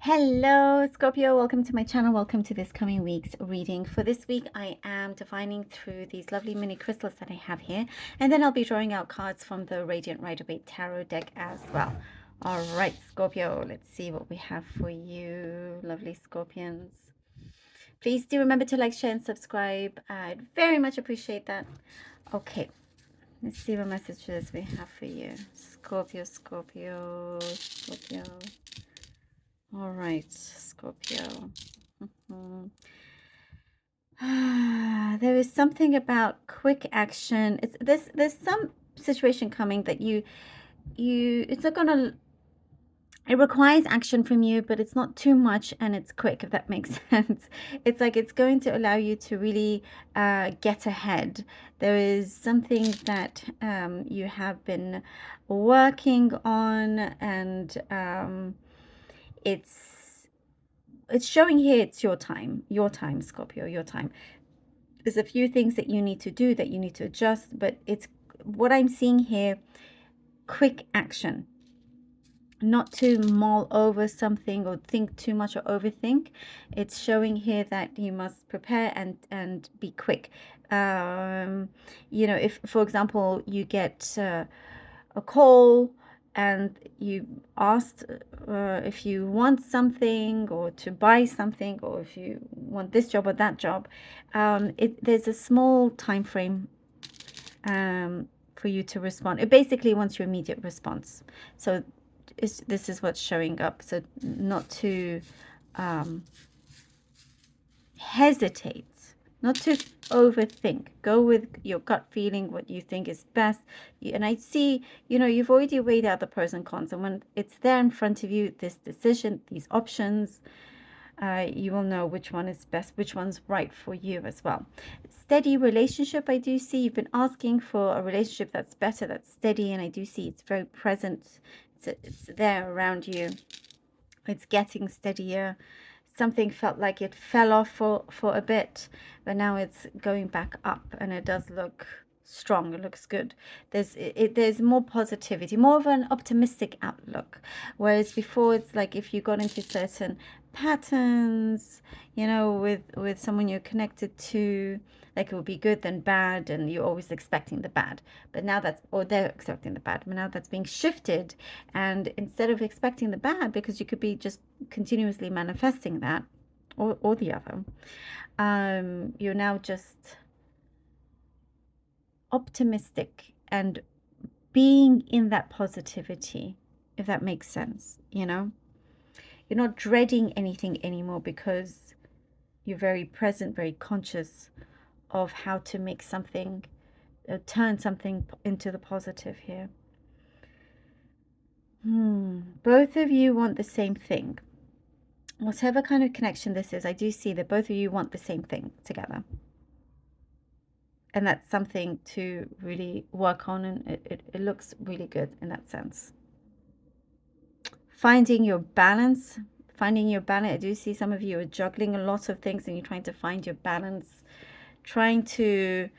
Hello, Scorpio. Welcome to my channel. Welcome to this coming week's reading. For this week, I am divining through these lovely mini crystals that I have here, and then I'll be drawing out cards from the Radiant Rider-Waite Tarot deck as well. All right, Scorpio, let's see what we have for you, lovely Scorpions. Please do remember to like, share, and subscribe. I'd very much appreciate that. Okay, let's see what messages we have for you. Scorpio, Scorpio, Scorpio. All right, Scorpio. There is something about quick action. There's some situation coming that it's not gonna, it requires action from you, but it's not too much and it's quick, if that makes sense. It's like it's going to allow you to really get ahead. There is something that you have been working on, and it's showing here it's your time, Scorpio, your time. There's a few things that you need to do, that you need to adjust, but it's what I'm seeing here, quick action. Not to mull over something or think too much or overthink. It's showing here that you must prepare and be quick. You know, if, for example, you get a call and you asked if you want something or to buy something, or if you want this job or that job, there's a small time frame for you to respond. It basically wants your immediate response. So this is what's showing up. So not to hesitate, not to overthink. Go with your gut feeling, what you think is best. And I see, you know, you've already weighed out the pros and cons, and when it's there in front of you, this decision, these options, you will know which one is best, which one's right for you as well. Steady relationship, I do see. You've been asking for a relationship that's better, that's steady, and I do see it's very present. It's there around you. It's getting steadier. Something felt like it fell off for a bit, but now it's going back up, and it does look strong. It looks good. There's more positivity, more of an optimistic outlook, whereas before it's like if you got into certain patterns, you know, with someone you're connected to, like it would be good then bad, and you're always expecting the bad. But now that's, or they're expecting the bad, but now that's being shifted, and instead of expecting the bad, because you could be just continuously manifesting that, or the other, you're now just optimistic and being in that positivity, if that makes sense. You know, you're not dreading anything anymore, because you're very present, very conscious of how to make something, turn something into the positive here. Both of you want the same thing. Whatever kind of connection this is, I do see that both of you want the same thing together. And that's something to really work on, and it looks really good in that sense. Finding your balance. I do see some of you are juggling a lot of things, and you're trying to find your balance, trying to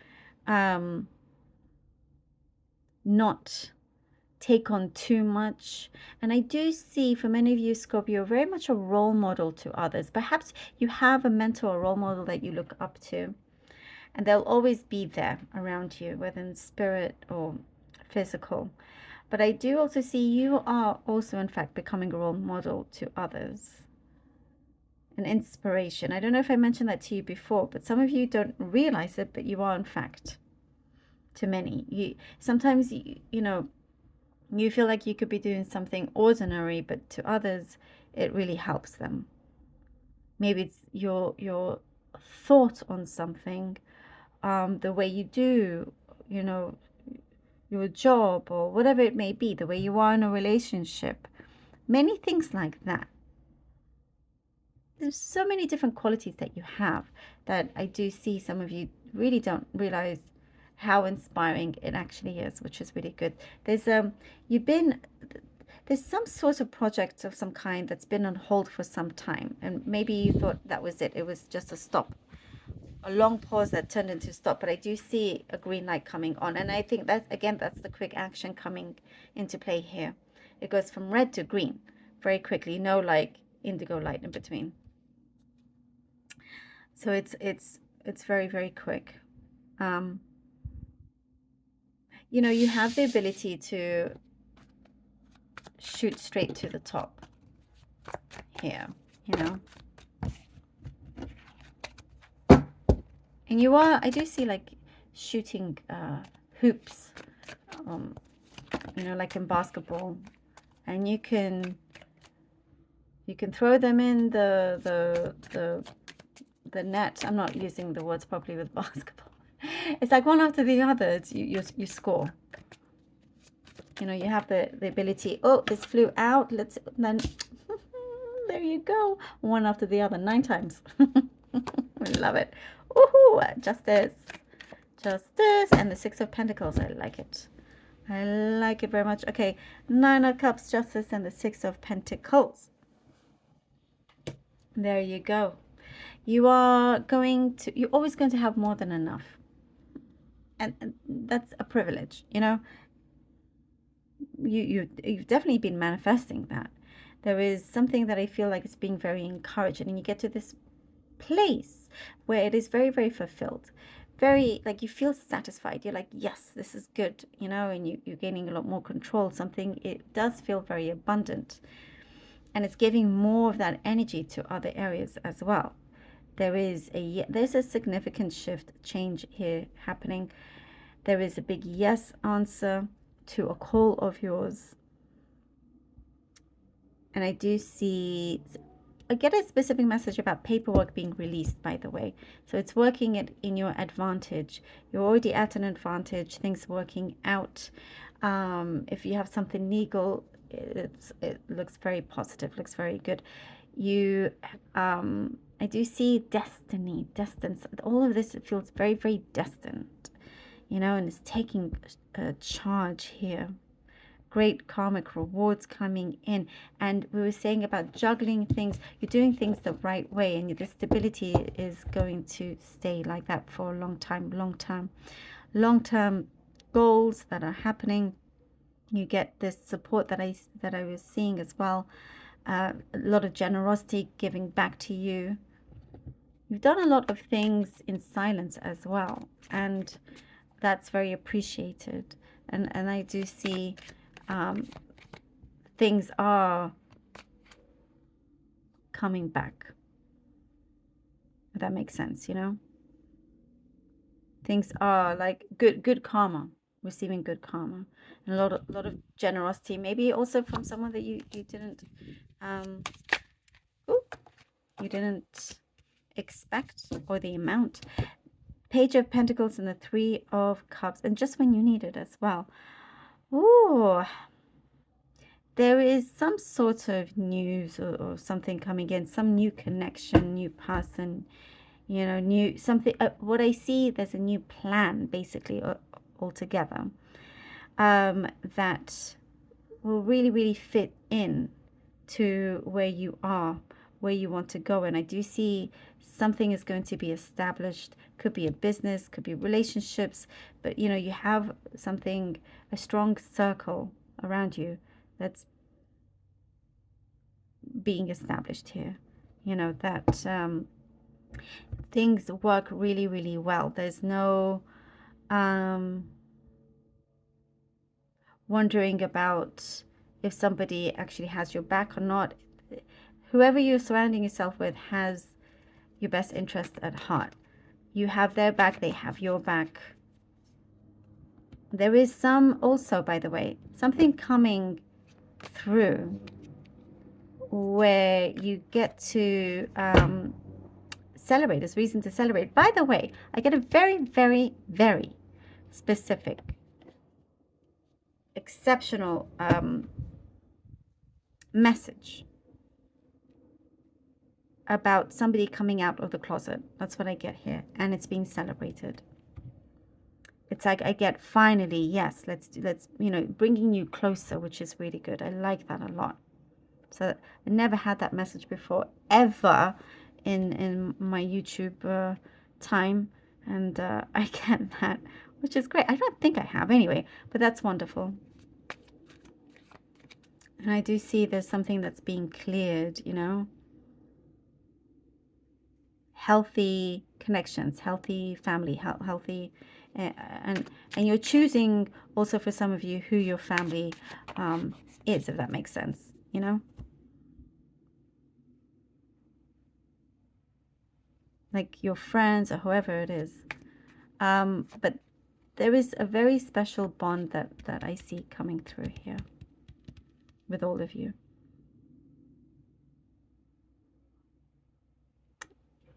not take on too much. And I do see for many of you, Scorpio, very much a role model to others. Perhaps you have a mentor or role model that you look up to, and they'll always be there around you, whether in spirit or physical. But I do also see you are also, in fact, becoming a role model to others, an inspiration. I don't know if I mentioned that to you before, but some of you don't realize it, but you are, in fact, to many. Sometimes, you know, you feel like you could be doing something ordinary, but to others, it really helps them. Maybe it's your thought on something, the way you do, you know, your job, or whatever it may be, the way you are in a relationship, many things like that. There's so many different qualities that you have that I do see some of you really don't realize how inspiring it actually is, which is really good. There's some sort of project of some kind that's been on hold for some time, and maybe you thought that was it. It was just a stop, a long pause that turned into stop. But I do see a green light coming on, and I think that, again, that's the quick action coming into play here. It goes from red to green very quickly. No, like, indigo light in between. So it's very, very quick. You know, you have the ability to shoot straight to the top here, you know. And you are, I do see like shooting hoops, you know, like in basketball, and you can throw them in the net. I'm not using the words properly with basketball. It's like one after the other. You score. You know, you have the ability. Oh, this flew out. Let's then. There you go. One after the other, 9 times. I love it. Woohoo! Justice, justice, and the 6 of Pentacles. I like it. I like it very much. Okay, 9 of Cups, justice, and the 6 of Pentacles. There you go. You're always going to have more than enough. And that's a privilege, you know. You've definitely been manifesting that. There is something that I feel like it's being very encouraged, and you get to this place where it is very, very fulfilled, very, like, you feel satisfied. You're like, yes, this is good, you know, and you're gaining a lot more control. Something, it does feel very abundant, and it's giving more of that energy to other areas as well. There's a significant shift, change here happening. There is a big yes answer to a call of yours. And I do see, I get a specific message about paperwork being released, by the way. So it's working in your advantage. You're already at an advantage, things working out. If you have something legal, it looks very positive, looks very good. I do see destiny, destined. All of this, it feels very, very destined, you know, and it's taking a charge here. Great karmic rewards coming in. And we were saying about juggling things. You're doing things the right way, and the stability is going to stay like that for a long time, long-term goals that are happening. You get this support that I was seeing as well. A lot of generosity giving back to you. You've done a lot of things in silence as well, and that's very appreciated. And I do see things are coming back. If that makes sense, you know. Things are like good karma, receiving good karma, and a lot of generosity. Maybe also from someone that you didn't you didn't expect, or the amount. Page of Pentacles and the 3 of Cups, and just when you need it as well. Ooh, there is some sort of news or something coming in, some new connection, new person, you know, new something. What I see, there's a new plan basically altogether that will really, really fit in to where you are, where you want to go. And I do see something is going to be established. Could be a business, could be relationships, but you know, you have something, a strong circle around you that's being established here, you know, that things work really, really well. There's no wondering about if somebody actually has your back or not. Whoever you're surrounding yourself with has your best interest at heart. You have their back, they have your back. There is some also, by the way, something coming through where you get to celebrate. There's reason to celebrate. By the way, I get a very, very, very specific, exceptional message about somebody coming out of the closet. That's what I get here, and it's being celebrated. It's like I get, finally, yes, let's you know, bringing you closer, which is really good. I like that a lot. So I never had that message before, ever, in my YouTube time, and I get that, which is great. I don't think I have anyway, but that's wonderful. And I do see there's something that's being cleared, you know, healthy connections, healthy family, healthy, uh, and you're choosing also for some of you who your family is, if that makes sense, you know, like your friends or whoever it is. But there is a very special bond that I see coming through here with all of you.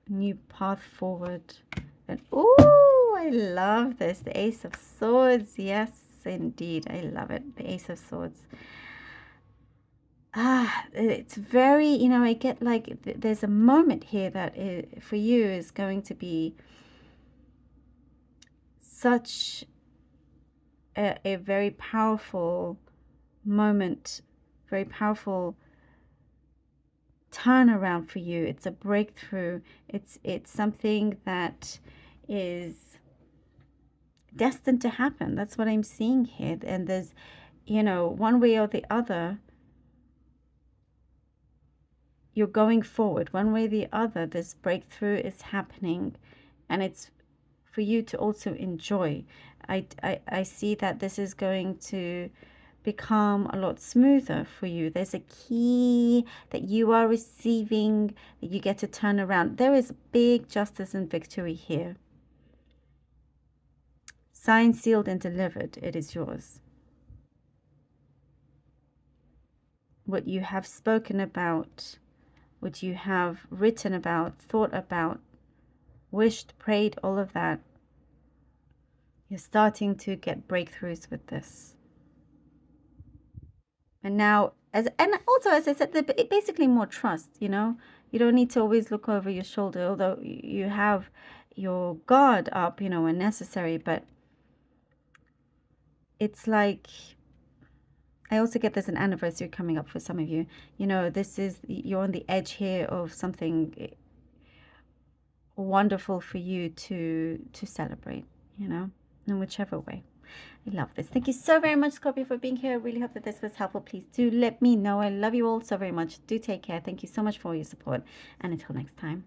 New path forward. And oh, I love this. The Ace of Swords. Yes, indeed. I love it. The Ace of Swords. It's very, you know, I get like there's a moment here that for you is going to be such a very powerful moment, very powerful turnaround for you. It's a breakthrough. It's something that is destined to happen. That's what I'm seeing here. And there's, you know, one way or the other, you're going forward. One way or the other, this breakthrough is happening, and it's for you to also enjoy. I see that this is going to become a lot smoother for you. There's a key that you are receiving that you get to turn around. There is big justice and victory here. Signed, sealed, and delivered. It is yours. What you have spoken about, what you have written about, thought about, wished, prayed, all of that. You're starting to get breakthroughs with this. And now, and also, as I said, basically more trust, you know? You don't need to always look over your shoulder, although you have your guard up, you know, when necessary. But it's like, I also get there's an anniversary coming up for some of you. You know, you're on the edge here of something wonderful for you to celebrate, you know, in whichever way. I love this. Thank you so very much, Scorpio, for being here. I really hope that this was helpful. Please do let me know. I love you all so very much. Do take care. Thank you so much for all your support. And until next time.